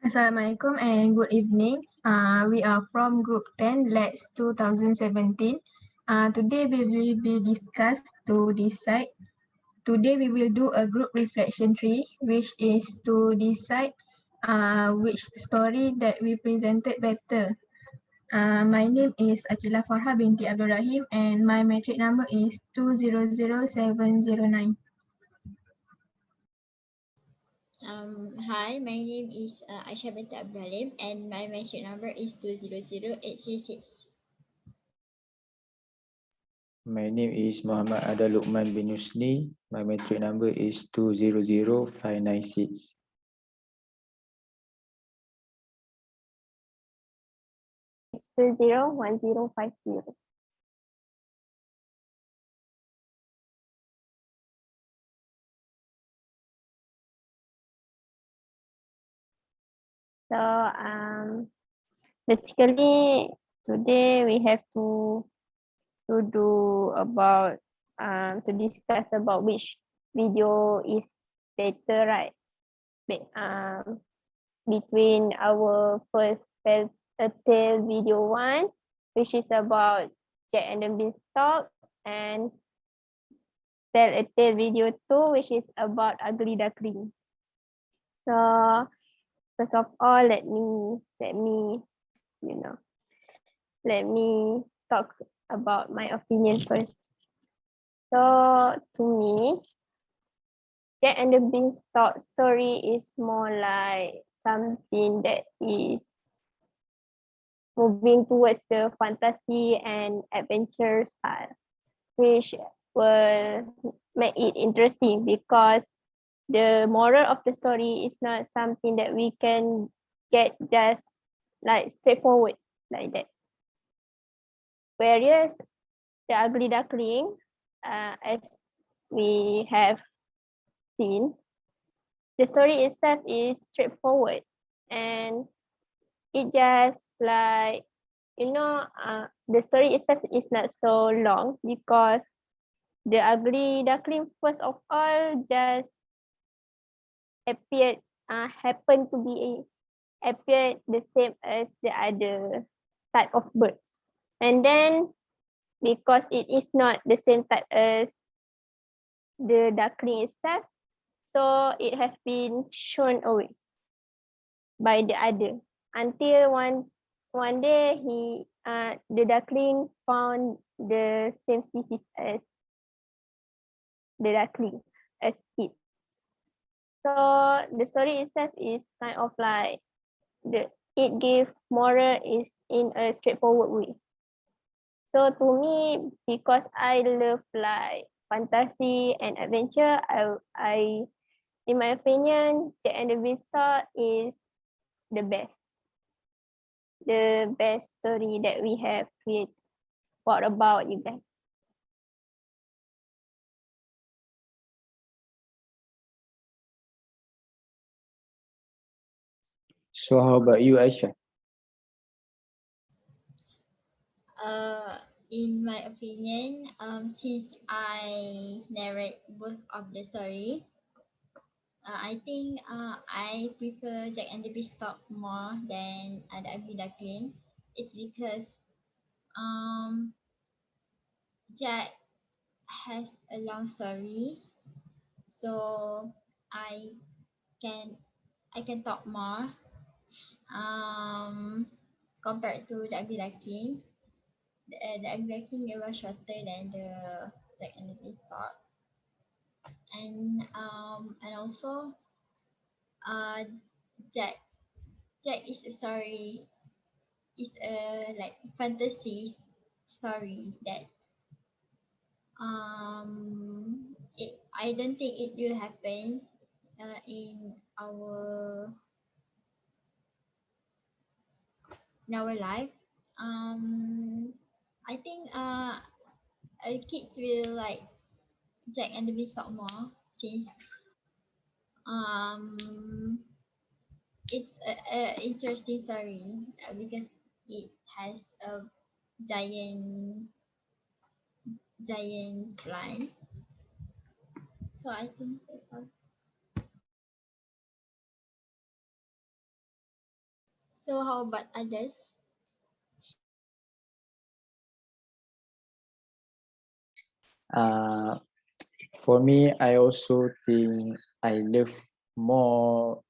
Assalamualaikum and good evening. We are from Group 10, Lax2017. Today we will be discussed to decide. Today we will do a group reflection tree, which is to decide which story that we presented better. My name is Akila Farha binti Abdul Rahim and my metric number is 200709. Hi, my name is Aisha binti Abdulhalim and my membership number is 2000836. My name is Muhammad Ada Luqman bin Yusni. My metric number is 200596. It's 201050. So basically today we have to do about to discuss about which video is better, right? Between our first tale video 1, which is about Jack and the Beanstalk, and tell a tale video 2, which is about Ugly Duckling. So first of all, let me talk about my opinion first. So to me, Jack and the Beanstalk story is more like something that is moving towards the fantasy and adventure style, which will make it interesting because the moral of the story is not something that we can get just like straightforward like that. Whereas the Ugly Duckling, as we have seen, the story itself is straightforward and it just like, the story itself is not so long because the Ugly Duckling, first of all, just happened to be appeared the same as the other type of birds. And then because it is not the same type as the duckling itself, so it has been shown away by the other until one day the duckling found the same species as the duckling as it. So the story itself is kind of like it gave moral is in a straightforward way. So to me, because I love like fantasy and adventure, I in my opinion, Jack and the Beanstalk is the best story that we have created. What about you guys? So how about you, Aisha? In my opinion, since I narrate both of the story, I think I prefer Jack and the Beanstalk more than the Ugly Duckling. It's because Jack has a long story, so I can talk more compared to the Ugly Duckling. The Ugly Duckling was shorter than the Jack and the Beanstalk, and also uh Jack is a story, is a like fantasy story that I don't think it will happen in our life. I think kids will like Jack and the Beanstalk more since it's a interesting story because it has a giant plant. So I think that's all. So how about others? Uh, for me, I also think I love more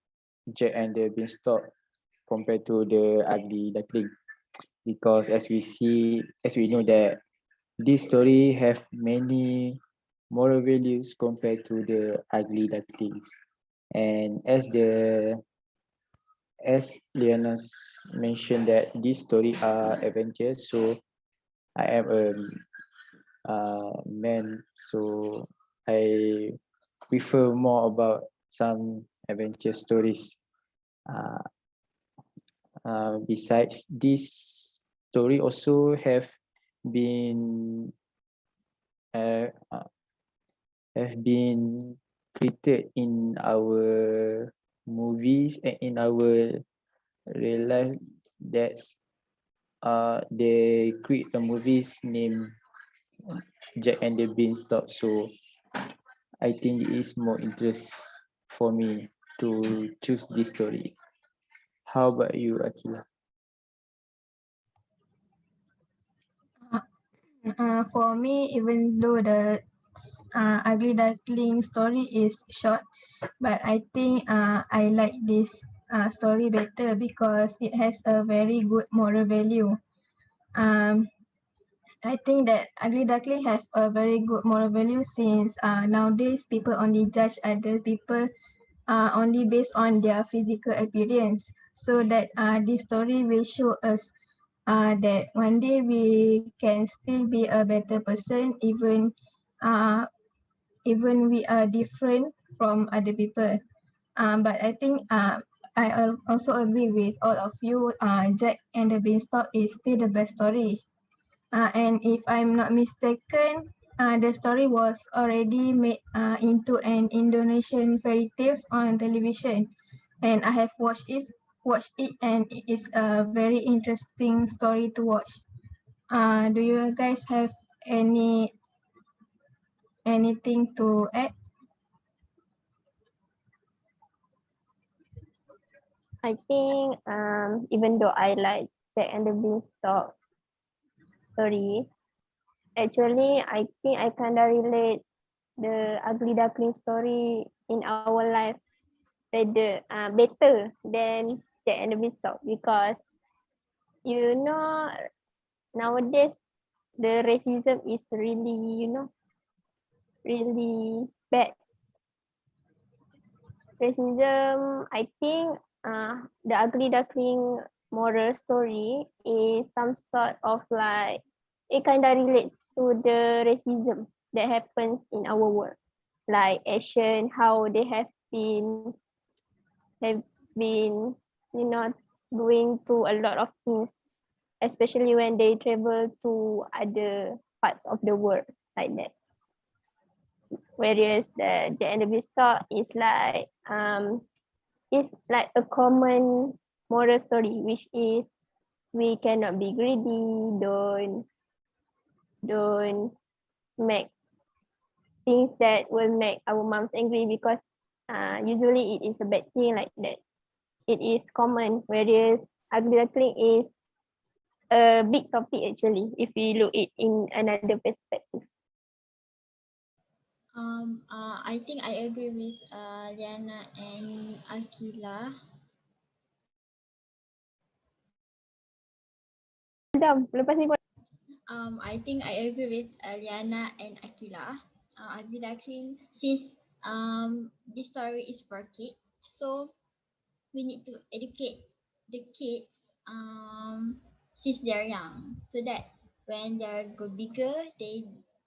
Jack and the Beanstalk compared to the Ugly Duckling, because as we know that this story have many moral values compared to the Ugly Ducklings. And as Liana mentioned that this story are adventures, so I am a man, so I prefer more about some adventure stories. Uh, Besides this story, also been uh, uh, have been created in our movies and in our real life. That's they create a movies named Jack and the Beanstalk. So I think it is more interest for me to choose this story. How about you, Akila? For me, even though the Ugly Duckling story is short, but I think I like this story better because it has a very good moral value. Um, I think that Ugly Duckling have a very good moral value since nowadays people only judge other people only based on their physical appearance. So that this story will show us that one day we can still be a better person uh, even we are different from other people. But I think also agree with all of you. Jack and the Beanstalk is still the best story. And if I'm not mistaken, the story was already made into an Indonesian fairy tales on television, and I have watched it, and it is a very interesting story to watch. Do you guys have anything to add? I think even though I like Jack and the Beanstalk story, actually I think I kinda relate the ugly duckling story in our life rather better than Jack and the Beanstalk, because you know nowadays the racism is really really bad. Racism, I think the ugly duckling moral story is some sort of like it kind of relates to the racism that happens in our world, like Asian, how they have been you know going through a lot of things, especially when they travel to other parts of the world like that. Whereas the Jack and the Beanstalk is like a common moral story, which is we cannot be greedy, don't make things that will make our moms angry, because usually it is a bad thing like that. It is common, whereas ugly duckling is a big topic actually if we look it in another perspective. I think I agree with Liana and Akila. Dah, lepas ni I think I agree with Liana and Akila. Ugly Duckling, since this story is for kids, so we need to educate the kids since they're young, so that when they go bigger, they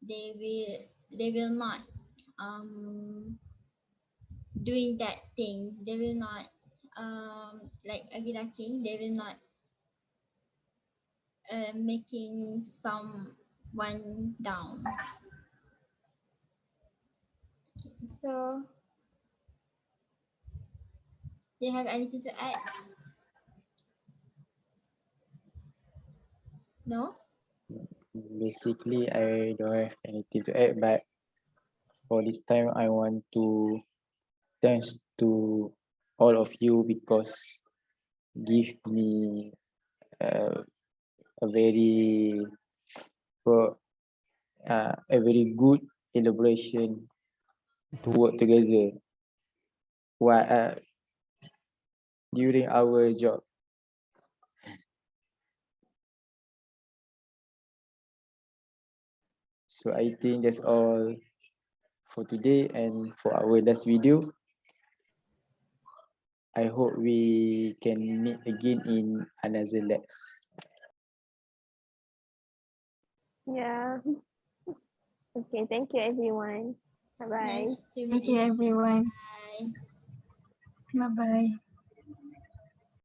will they will not um doing that thing. They will not like Ugly Duckling. They will not making someone down. So, do you have anything to add? No? Basically, I don't have anything to add, but for this time, I want to thanks to all of you because give me a very a very good elaboration to work together while during our job. So I think that's all for today and for our last video. I hope we can meet again in another Lex. Yeah. Okay, thank you everyone. Bye bye. Nice to meet Thank you, you. everyone. Bye. Bye bye.